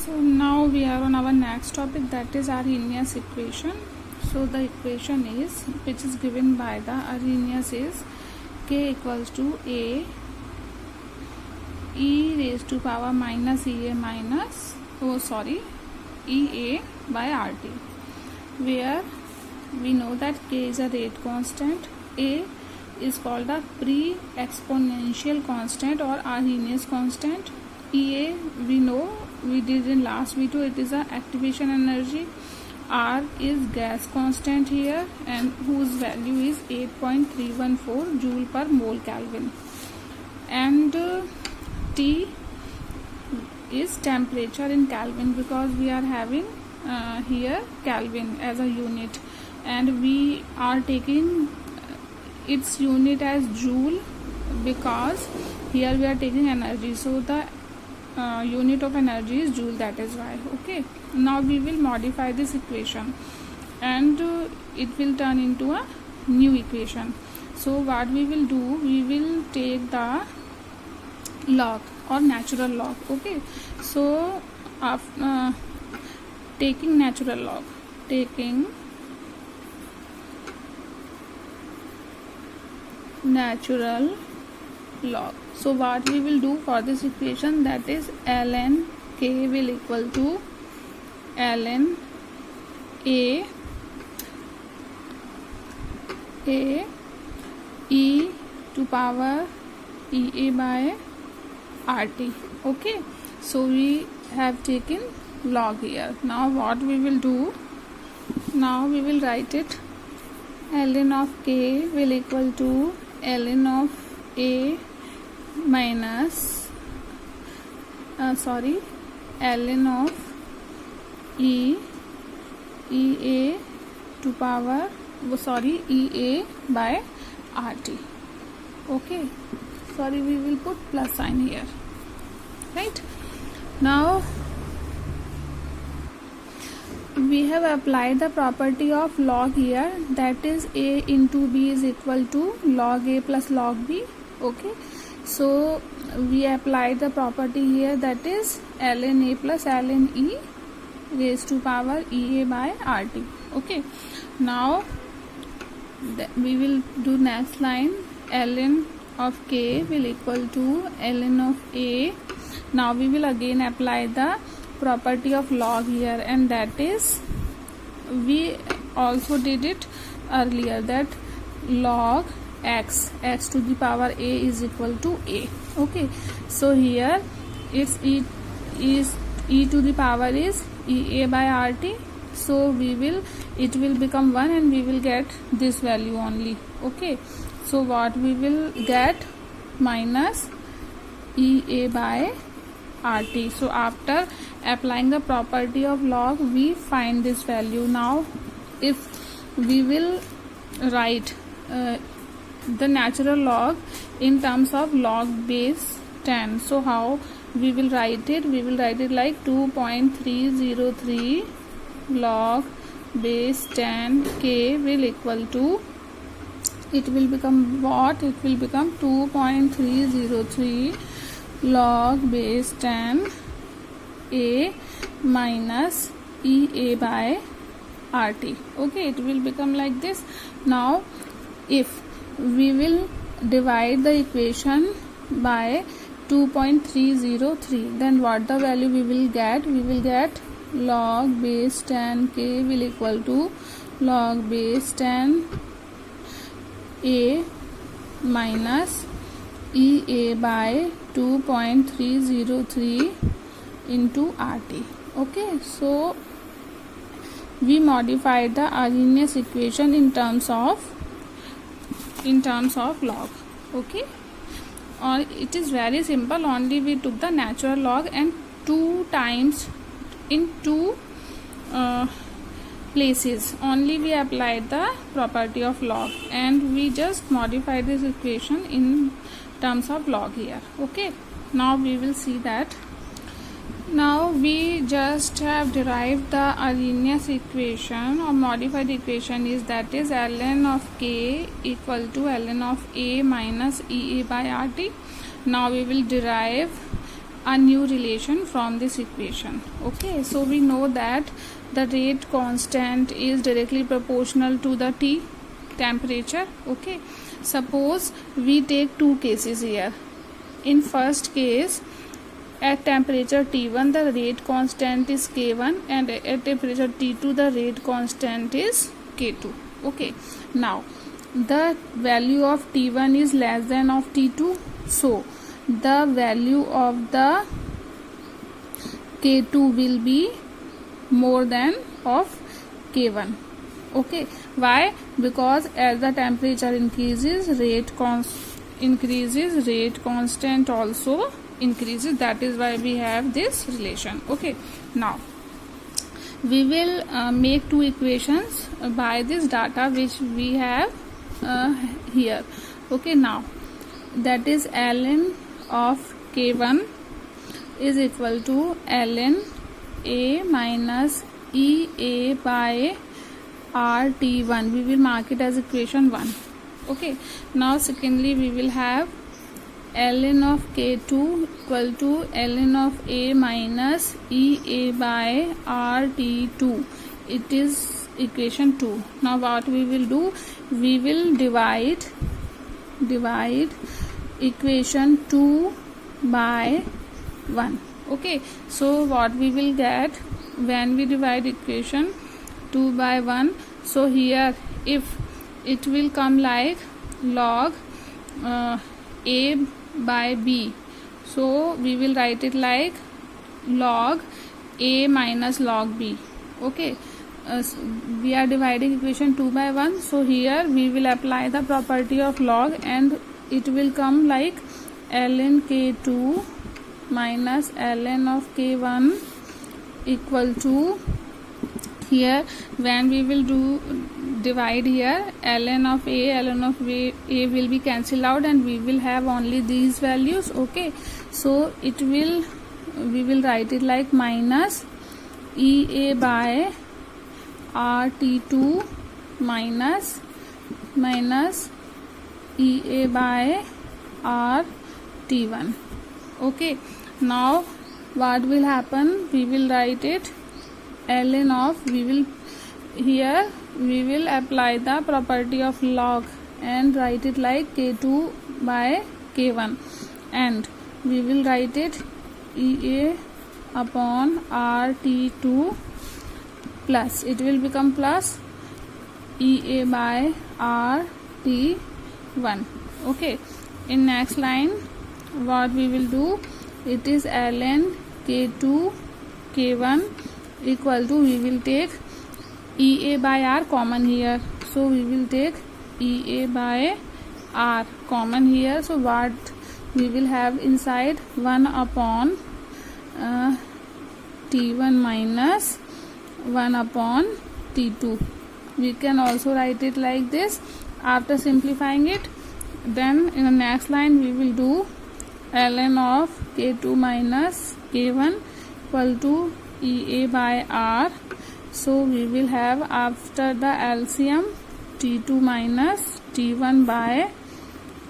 So now we are on our next topic, that is Arrhenius equation. So the equation is, which is given by the Arrhenius, is k equals to a e raised to power minus ea minus ea by rt, where we know that k is a rate constant, a is called a pre-exponential constant or Arrhenius constant, ea we know, we did in last video, it is a activation energy, r is gas constant here and whose value is 8.314 joule per mole Kelvin, and T is temperature in Kelvin, because we are having here Kelvin as a unit and we are taking its unit as joule, because here we are taking energy, so the unit of energy is joule, that is why. Okay, now we will modify this equation and it will turn into a new equation. So what we will do, we will take the log or natural log. Okay, so after taking natural log, so what we will do for this equation, that is ln k will equal to ln a e to power ea by rt. Okay, so we have taken log here. Now what we will do, now we will write it, ln of k will equal to ln of a minus ln of ea to power ea by rt. Okay, we will put plus sign here, right? Now we have applied the property of log here, that is a into b is equal to log a plus log b. Okay, so we apply the property here, that is ln a plus ln e raised to power ea by rt. Okay, now we will do next line, ln of k will equal to ln of a. Now we will again apply the property of log here, and that is, we also did it earlier, that log x to the power a is equal to a. Okay, so here its e to the power is ea by rt, so it will become 1 and we will get this value only. Okay, so what we will get, minus ea by rt. So after applying the property of log, we find this value. Now if we will write the natural log in terms of log base 10, so how we will write it? We will write it like 2.303 log base 10 k will equal to, it will become what? It will become 2.303 log base 10 a minus ea by rt. Okay, it will become like this. Now if we will divide the equation by 2.303, then what the value we will get? We will get log base 10 k will equal to log base 10 a minus ea by 2.303 into rt. Okay, so we modified the Arrhenius equation in terms of log. Okay, or it is very simple, only we took the natural log and 2 times in 2 places only we applied the property of log, and we just modified this equation in terms of log here. Okay, now we will see that. Now we just have derived the Arrhenius equation or modified equation, is that is ln of k equal to ln of a minus ea by rt. Now we will derive a new relation from this equation. Okay, so we know that the rate constant is directly proportional to the T temperature. Okay, suppose we take two cases here. In first case, at temperature T1 the rate constant is K1, and at temperature T2 the rate constant is K2. Okay, now the value of T1 is less than of T2, so the value of the K2 will be more than of K1. Okay, why? Because as the temperature increases, rate constant also increases. That is why we have this relation. Okay, now we will make two equations by this data which we have here. Okay, now that is ln of K1 is equal to ln A minus EA by RT1. We will mark it as equation 1. Okay, now secondly we will have ln of K2 equal to ln of A minus EA by RT2. It is equation 2. Now what we will do, we will divide equation 2 by 1. Okay, so what we will get when we divide equation 2 by 1, so here if it will come like log A by B, so we will write it like log A minus log B. Okay, we are dividing equation 2 by 1, so here we will apply the property of log and it will come like ln K2 minus ln of K1 equal to, here when we will do divide here, ln of A will be cancelled out and we will have only these values. Okay, so it will, we will write it like minus EA by RT2 minus EA by RT1. Okay, now what will happen, we will write it ln of, we will apply the property of log and write it like K2 by K1, and we will write it EA upon RT2 plus, it will become plus EA by RT1. Okay, in next line what we will do, it is ln K2 K1 equal to, we will take EA by R common here, so we will take EA by R common here, so what we will have inside 1 upon T1 minus 1 upon T2. We can also write it like this. After simplifying it, then in the next line we will do ln of K2 minus K1 equal to EA by R. So we will have after the LCM T2 minus T1 by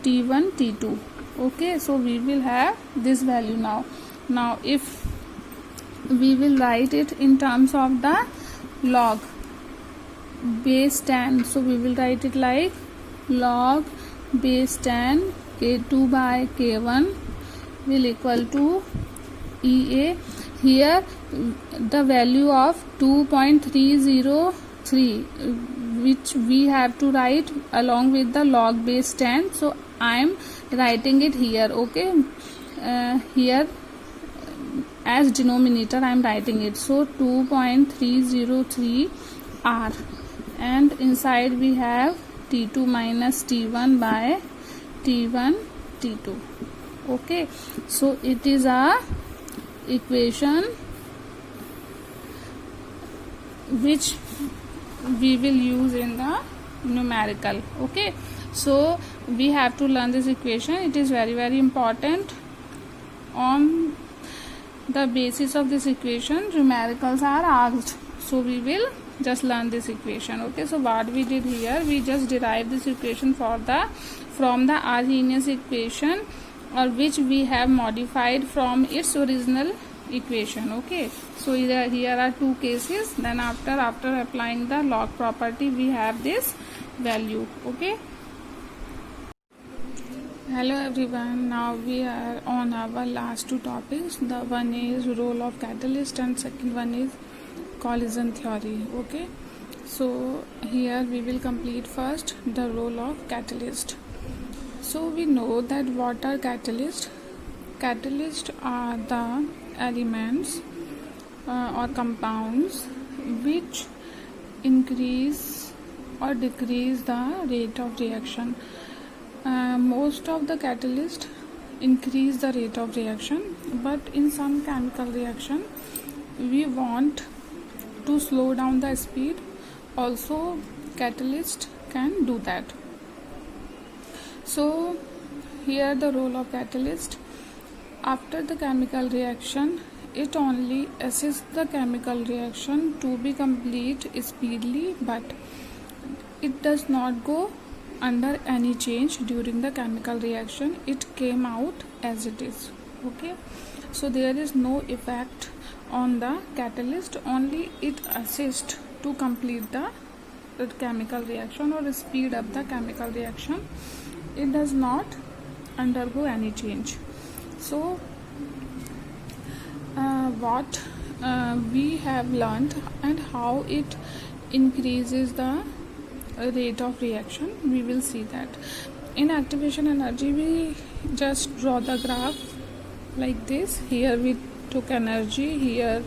T1 T2. Okay, so we will have this value now. Now if we will write it in terms of the log base 10, so we will write it like log base 10 K2 by K1 will equal to EA. Here the value of 2.303 which we have to write along with the log base 10, so I am writing it here. Okay, here as denominator I am writing it, so 2.303 R, and inside we have T2 minus T1 by T1 T2. Okay, so it is a equation which we will use in the numerical. Okay, so we have to learn this equation. It is very very important. On the basis of this equation numericals are asked, so we will just learn this equation. Okay, so what we did here, we just derived this equation from the Arrhenius equation or which we have modified from its original equation. Okay, so here are two cases. Then after applying the log property, we have this value. Okay, hello everyone, now we are on our last two topics. The one is role of catalyst and second one is collision theory. Okay, so here we will complete first the role of catalyst. So we know that what are catalysts? Catalysts are the elements or compounds which increase or decrease the rate of reaction. Most of the catalysts increase the rate of reaction, but in some chemical reaction we want to slow down the speed. Also catalyst can do that. So here the role of catalyst: after the chemical reaction, it only assists the chemical reaction to be complete speedily, but it does not go under any change during the chemical reaction. It came out as it is. Okay, so there is no effect on the catalyst, only it assists to complete the chemical reaction or speed up the chemical reaction. It does not undergo any change. So what we have learned and how it increases the rate of reaction, we will see that. In activation energy, we just draw the graph like this. Here we took energy, here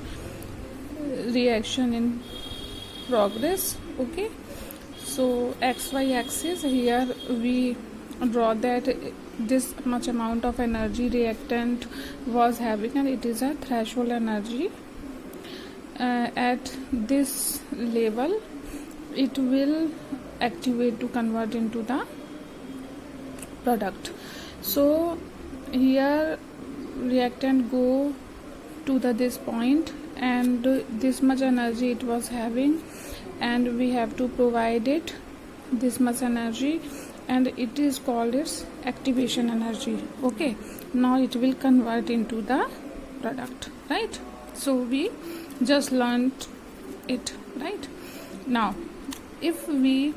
reaction in progress. Okay, so xy axis, here we draw that this much amount of energy reactant was having, and it is a threshold energy. At this level it will activate to convert into the product. So here reactant go to this point, and this much energy it was having, and we have to provide it this much energy, and it is called its activation energy. Okay, now it will convert into the product, right? So we just learned it, right? Now if we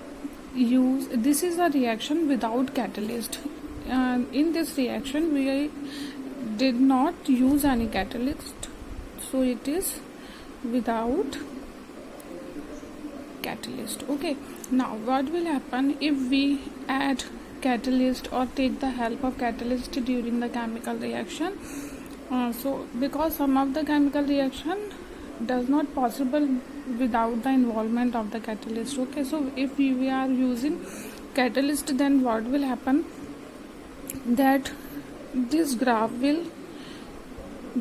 use, this is a reaction without catalyst. In this reaction we did not use any catalyst, so it is without catalyst. Okay, now what will happen if we add catalyst or take the help of catalyst during the chemical reaction? So because some of the chemical reaction does not possible without the involvement of the catalyst. Okay, so if we are using catalyst, then what will happen, that this graph will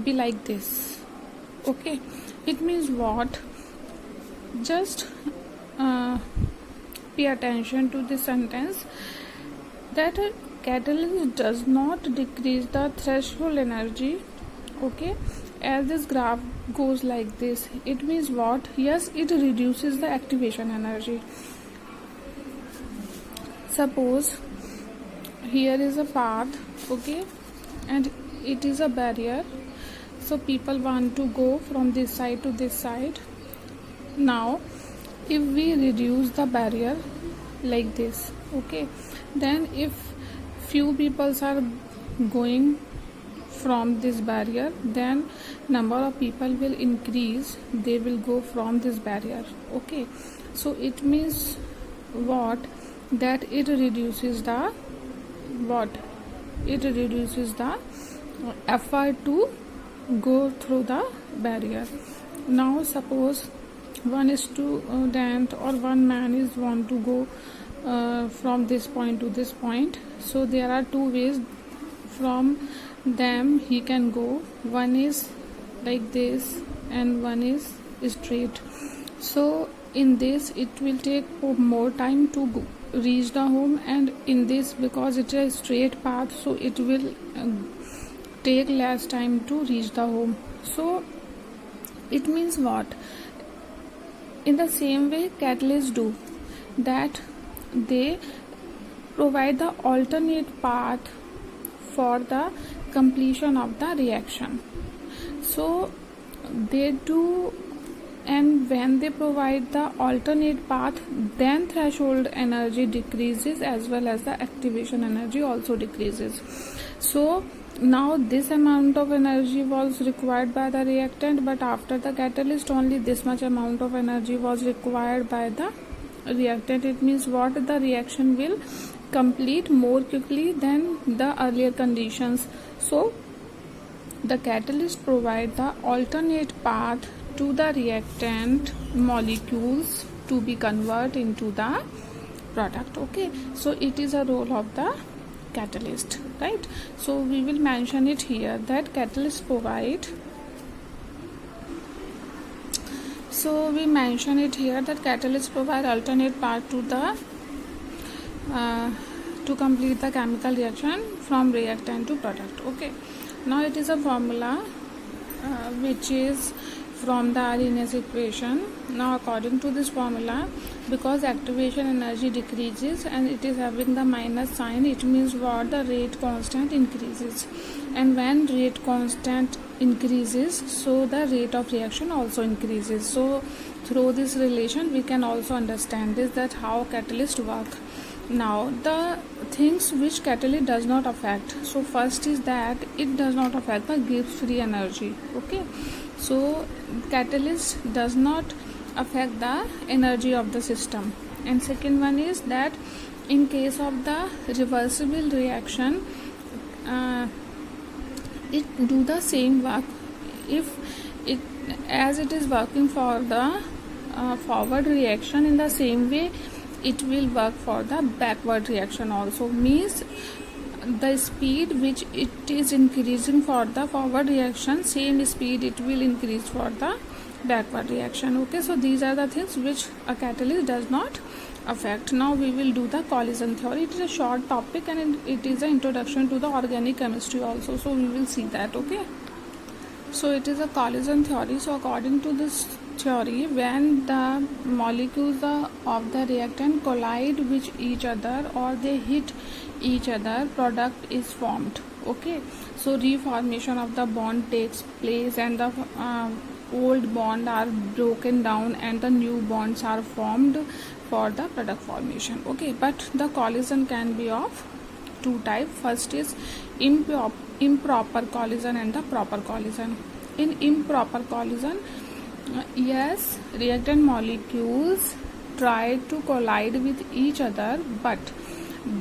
be like this. Okay, it means what? Just pay attention to this sentence, that a catalyst does not decrease the threshold energy. Okay, as this graph goes like this, it means what? Yes, it reduces the activation energy. Suppose here is a path, okay, and it is a barrier, so people want to go from this side to this side. Now if we reduce the barrier like this, okay, then if few people are going from this barrier, then number of people will increase, they will go from this barrier. Okay, so it means what? That it reduces the what? It reduces the effort to go through the barrier. Now suppose one student or one man is want to go from this point to this point, so there are two ways from them he can go. One is like this and one is straight. So in this it will take more time to reach the home, and in this, because it is a straight path, so it will take less time to reach the home. So it means what? In the same way catalysts do, that they provide the alternate path for the completion of the reaction. So they do, and when they provide the alternate path, then threshold energy decreases as well as the activation energy also decreases. So now this amount of energy was required by the reactant, but after the catalyst only this much amount of energy was required by the reactant. It means what? The reaction will complete more quickly than the earlier conditions. So the catalyst provide the alternate path to the reactant molecules to be converted into the product. Okay, so it is a role of the catalyst, right? So we will mention it here that catalyst provide. So we mention it here that catalyst provide alternate path to the to complete the chemical reaction from reactant to product. Okay, now it is a formula which is from the Arrhenius equation. Now according to this formula, because activation energy decreases and it is having the minus sign, it means what? The rate constant increases, and when rate constant increases, so the rate of reaction also increases. So through this relation we can also understand this, that how catalyst work. Now the things which catalyst does not affect. So first is that it does not affect the Gibbs free energy. Okay, so catalyst does not affect the energy of the system. And second one is that in case of the reversible reaction, it do the same work. If it as it is working for the forward reaction, in the same way it will work for the backward reaction also. Means the speed which it is increasing for the forward reaction, same speed it will increase for the backward reaction. Okay, so these are the things which a catalyst does not affect. Now we will do the collision theory. It is a short topic and it is an introduction to the organic chemistry also, so we will see that. Okay, so it is a collision theory. So according to this theory, when the molecules of the reactant collide with each other or they hit each other, product is formed. Okay, so reformation of the bond takes place and the old bond are broken down and the new bonds are formed for the product formation. Okay, but the collision can be of two types. First is improper collision and the proper collision. In improper collision, yes, reactant molecules try to collide with each other, but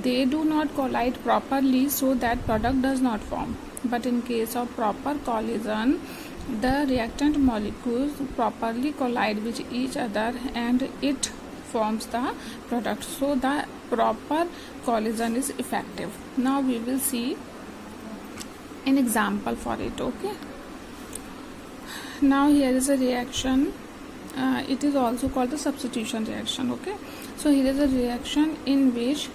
they do not collide properly, so that product does not form. But in case of proper collision, the reactant molecules properly collide with each other and it forms the product. So the proper collision is effective. Now we will see an example for it. Okay, now here is a reaction. It is also called the substitution reaction. Okay, so here is a reaction in which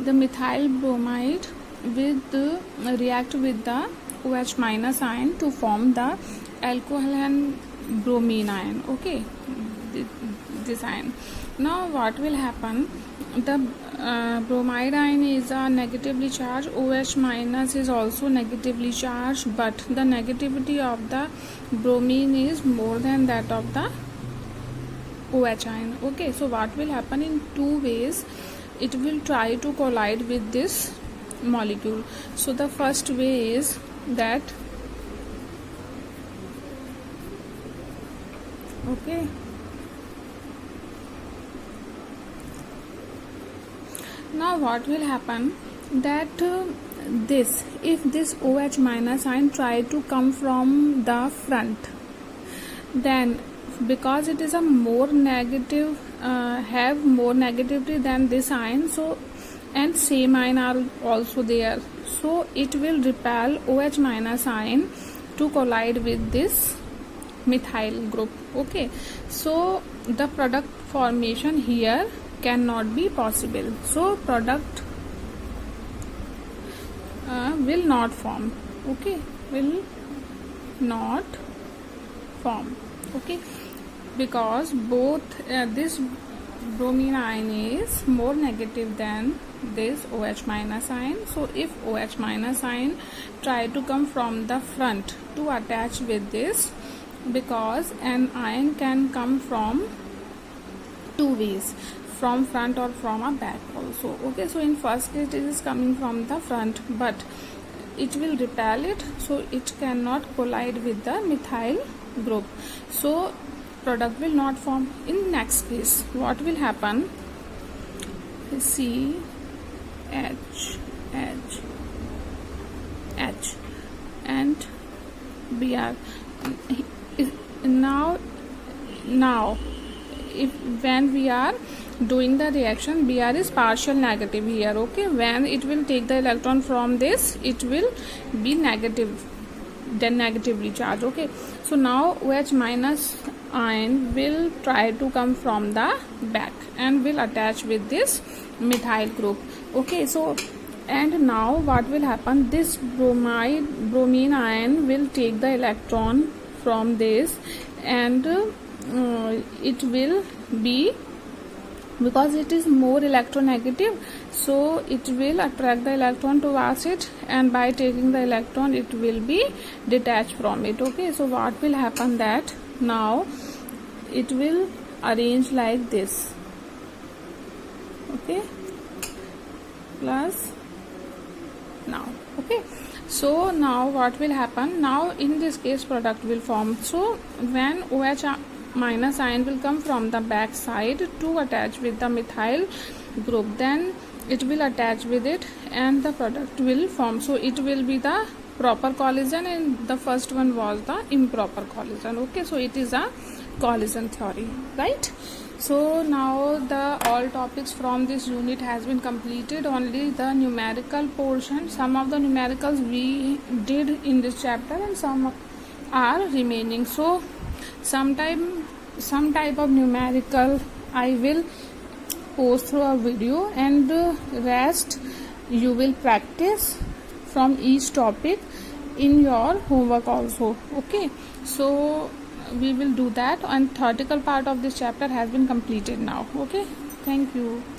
the methyl bromide react with the OH minus ion to form the alcohol and bromine ion. Okay, this ion. Now what will happen? The bromide ion is negatively charged, OH minus is also negatively charged, but the negativity of the bromine is more than that of the OH ion. Okay, so what will happen? In two ways it will try to collide with this molecule. So the first way is that, okay, now what will happen, that if this OH minus ion try to come from the front, then because it is a more negative, have more negativity than this ion, so and same ion are also there, so it will repel OH minus ion to collide with this methyl group. Okay, so the product formation here cannot be possible. So product will not form. Okay, will not form. Okay, because both this bromine ion is more negative than this OH minus ion. So if OH minus ion try to come from the front to attach with this, because an ion can come from two ways, from front or from a back also. Okay, so in first case it is coming from the front, but it will repel it, so it cannot collide with the methyl group, so product will not form. In next case, what will happen? C H H H and Br. Now if when we are doing the reaction, Br is partial negative here. Okay, when it will take the electron from this, it will be negative, then negatively charged. Okay, so now OH minus ion will try to come from the back and will attach with this methyl group. Okay, so and now what will happen? This bromine ion will take the electron from this, and it will be, because it is more electronegative, so it will attract the electron towards it, and by taking the electron it will be detached from it. Okay, so what will happen, that now it will arrange like this. Okay, plus now. Okay, so now what will happen? Now in this case product will form. So when OH minus ion will come from the back side to attach with the methyl group, then it will attach with it and the product will form. So it will be the proper collision, and the first one was the improper collision. Okay, so it is a collision theory, right? So now the all topics from this unit has been completed. Only the numerical portion, some of the numericals we did in this chapter and some are remaining. So some type of numerical I will post through a video, and rest you will practice from each topic in your homework also. Okay, so we will do that, and theoretical part of this chapter has been completed now. Okay, thank you.